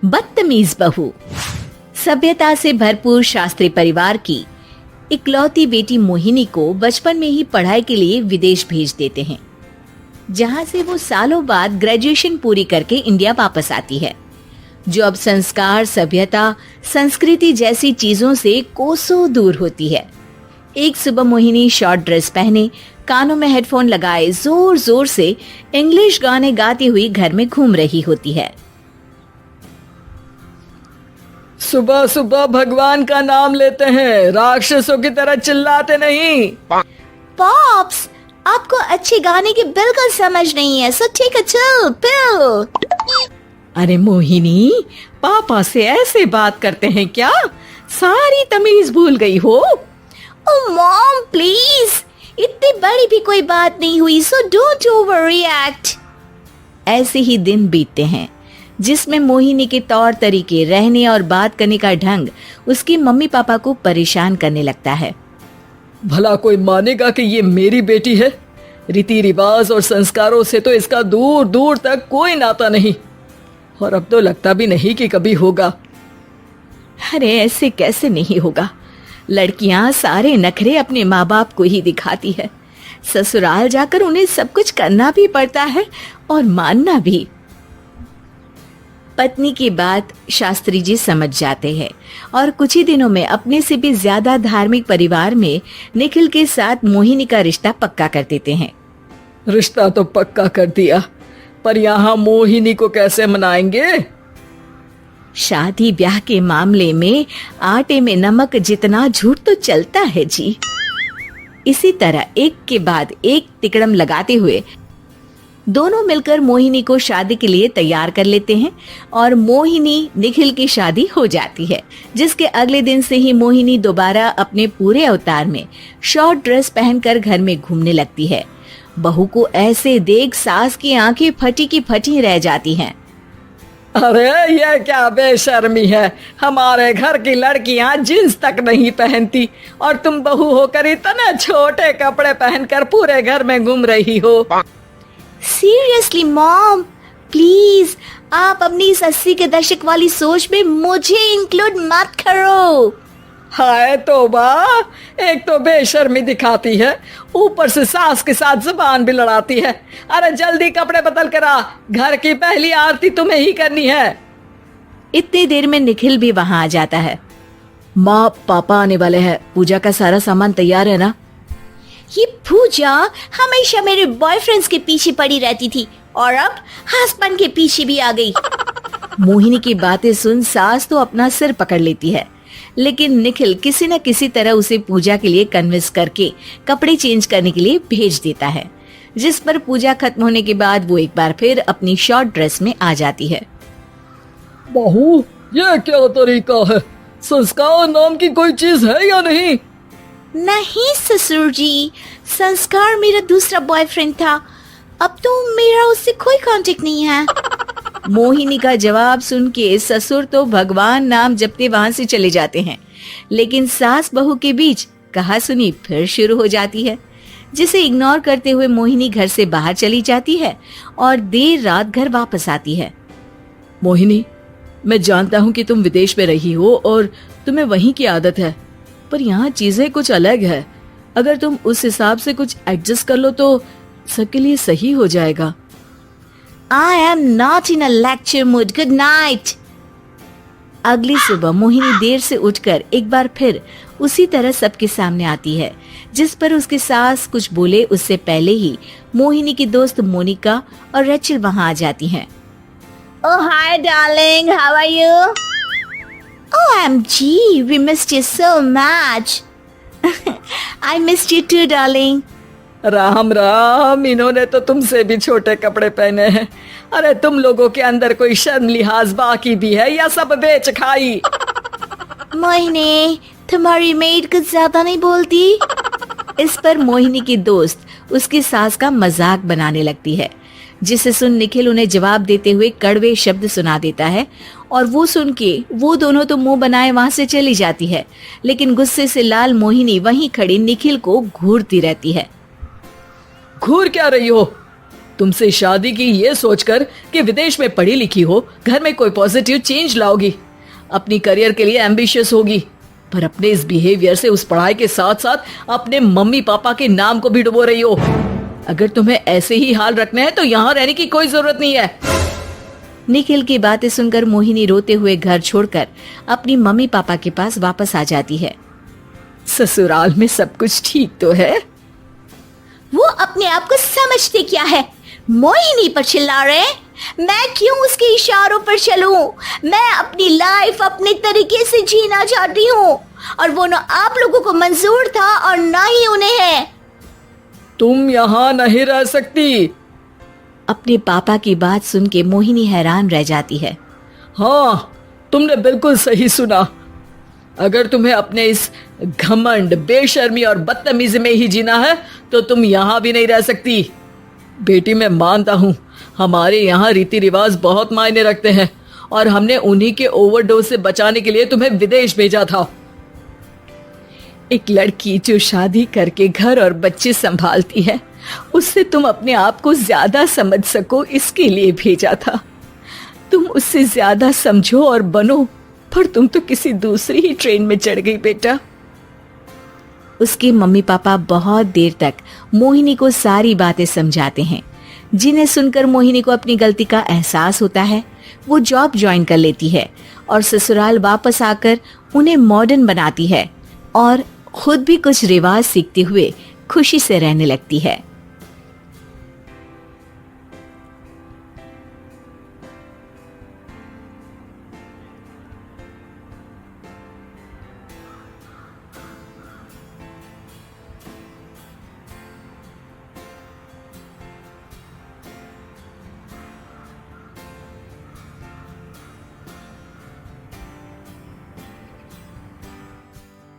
बदतमीज बहू। सभ्यता से भरपूर शास्त्री परिवार की इकलौती बेटी मोहिनी को बचपन में ही पढ़ाई के लिए विदेश भेज देते हैं, जहां से वो सालों बाद ग्रेजुएशन पूरी करके इंडिया वापस आती है, जो अब संस्कार, सभ्यता, संस्कृति जैसी चीजों से कोसों दूर होती है। एक सुबह मोहिनी शॉर्ट ड्रेस पहने, कानों में हेडफोन लगाए जोर जोर से इंग्लिश गाने गाती हुई घर में घूम रही होती है। सुबह सुबह भगवान का नाम लेते हैं, राक्षसों की तरह चिल्लाते नहीं। पॉप्स, आपको अच्छे गाने की बिल्कुल समझ नहीं है, सो ठीक है, चिल पिल। अरे मोहिनी, पापा से ऐसे बात करते हैं क्या? सारी तमीज भूल गई हो। ओह मॉम प्लीज, इतनी बड़ी भी कोई बात नहीं हुई, सो डोंट ओवररिएक्ट। ऐसे ही दिन बीतते हैं जिसमें मोहिनी के तौर तरीके, रहने और बात करने का ढंग उसके मम्मी पापा को परेशान करने लगता है। भला कोई मानेगा कि ये मेरी बेटी है? रीति रिवाज और संस्कारों से तो इसका दूर दूर तक कोई नाता नहीं, और अब तो लगता भी नहीं कि कभी होगा। अरे ऐसे कैसे नहीं होगा? लड़कियां सारे नखरे अपने माँ बाप को ही दिखाती है। ससुराल जाकर उन्हें सब कुछ करना भी पड़ता है और मानना भी। पत्नी की बात शास्त्री जी समझ जाते हैं और कुछ ही दिनों में अपने से भी ज्यादा धार्मिक परिवार में निखिल के साथ मोहिनी का रिश्ता पक्का कर देते हैं। रिश्ता तो पक्का कर दिया, पर यहाँ मोहिनी को कैसे मनाएंगे? शादी ब्याह के मामले में आटे में नमक जितना झूठ तो चलता है जी। इसी तरह एक के बाद एक तिकड़म लगाते हुए दोनों मिलकर मोहिनी को शादी के लिए तैयार कर लेते हैं और मोहिनी निखिल की शादी हो जाती है, जिसके अगले दिन से ही मोहिनी दोबारा अपने पूरे अवतार में शॉर्ट ड्रेस पहनकर घर में घूमने लगती है। बहू को ऐसे देख सास की आंखें फटी की फटी रह जाती हैं। अरे ये क्या बेशर्मी है, हमारे घर की लड़कियां जींस तक नहीं पहनती और तुम बहू होकर इतने छोटे कपड़े पहनकर पूरे घर में घूम रही हो। सीरियसली मॉम, प्लीज आप अपनी इस 80 के दशक वाली सोच में मुझे इंक्लूड मत करो। हाय तौबा, एक तो बेशर्मी दिखाती है, ऊपर से सास के साथ जुबान भी लड़ाती है। अरे जल्दी कपड़े बदल कर आ, घर की पहली आरती तुम्हें ही करनी है। इतनी देर में निखिल भी वहां आ जाता है। माँ, पापा आने वाले हैं, पूजा का सारा सामान तैयार है ना? ये पूजा हमेशा मेरे बॉयफ्रेंड्स के पीछे पड़ी रहती थी और अब हस्बैंड के पीछे भी आ गई। मोहिनी की बातें सुन सास तो अपना सिर पकड़ लेती है, लेकिन निखिल किसी न किसी तरह उसे पूजा के लिए कन्विंस करके कपड़े चेंज करने के लिए भेज देता है, जिस पर पूजा खत्म होने के बाद वो एक बार फिर अपनी शॉर्ट ड्रेस में आ जाती है। बहू, ये क्या तरीका है? संस्कार नाम की कोई चीज है या नहीं? नहीं ससुर जी, संस्कार मेरा दूसरा बॉयफ्रेंड था, अब तो मेरा उससे कोई कांटेक्ट नहीं है। मोहिनी का जवाब सुन के ससुर तो भगवान नाम जपते वहां से चले जाते हैं, लेकिन सास बहू के बीच कहासुनी फिर शुरू हो जाती है, जिसे इग्नोर करते हुए मोहिनी घर से बाहर चली जाती है और देर रात घर वापस आती है। मोहिनी, मैं जानता हूँ कि तुम विदेश में रही हो और तुम्हें वहीं की आदत है, पर यहाँ चीजें कुछ अलग है। अगर तुम उस हिसाब से कुछ एडजस्ट कर लो तो सबके लिए सही हो जाएगा। I am not in a lecture mood. Good night. अगली सुबह मोहिनी देर से उठकर एक बार फिर उसी तरह सबके सामने आती है, जिस पर उसके सास कुछ बोले उससे पहले ही मोहिनी की दोस्त मोनिका और रेचल वहां आ जाती हैं। Oh hi darling, how are you? OMG, we missed you so much. I missed you too darling. Ram Ram, इन्होंने तो तुमसे भी छोटे कपड़े पहने हैं। अरे तुम लोगों के अंदर कोई शर्म लिहाज बाकी भी है या सब बेच खाई? मोहिनी, तुम्हारी मेड कुछ ज्यादा नहीं बोलती? इस पर मोहिनी की दोस्त उसकी सास का मजाक बनाने लगती है, जिसे सुन निखिल उन्हें जवाब देते हुए कड़वे शब्द सुना देता है और वो सुन के वो दोनों तो मुंह बनाए वहां से चली जाती है, लेकिन गुस्से से लाल मोहिनी वहीं खड़ी निखिल को घूरती रहती है। घूर क्या रही हो? तुमसे शादी की ये सोचकर कि विदेश में पढ़ी लिखी हो, घर में कोई पॉजिटिव चेंज लाओगी, अपनी करियर के लिए एम्बिशियस होगी, पर अपने इस बिहेवियर से उस पढ़ाई के साथ साथ अपने मम्मी पापा के नाम को भी डुबो रही हो। अगर तुम्हें ऐसे ही हाल रखना है तो यहाँ रहने की कोई जरूरत नहीं है। निखिल की बातें सुनकर मोहिनी रोते हुए घर छोड़कर अपनी मम्मी पापा के पास वापस आ जाती है। ससुराल में सब कुछ ठीक तो है? वो अपने आप को समझते क्या है? मोहिनी पर चिल्ला रहे हैं। मैं क्यों उसके इशारों पर चलूं? मैं अपनी लाइफ अपने तरीके से जीना चाहती हूँ और वो ना आप लोगों को मंजूर था और ना ही उन्हें है। तुम यहाँ नहीं रह सकती। अपने पापा की बात सुन के मोहिनी हैरान रह जाती है। हाँ, तुमने बिल्कुल सही सुना। अगर तुम्हें अपने इस घमंड, बेशर्मी और बदतमीजी में ही जीना है तो तुम यहाँ भी नहीं रह सकती। बेटी, मैं मानता हूँ हमारे यहाँ रीति रिवाज बहुत मायने रखते हैं और हमने उन्हीं के ओवरडोज से बचाने के लिए तुम्हें विदेश भेजा था। एक लड़की जो शादी करके घर और बच्चे संभालती है, उससे तुम अपने आप को ज्यादा समझ सको इसके लिए भेजा था। तुम उससे ज्यादा समझो और बनो, पर तुम तो किसी दूसरी ही ट्रेन में चढ़ गई बेटा। उसके मम्मी पापा बहुत देर तक मोहिनी को सारी बातें समझाते हैं, जिन्हें सुनकर मोहिनी को अपनी गलती का एहसास होता है। वो जॉब ज्वाइन कर लेती है और ससुराल वापस आकर उन्हें मॉडर्न बनाती है और खुद भी कुछ रिवाज सीखते हुए खुशी से रहने लगती है।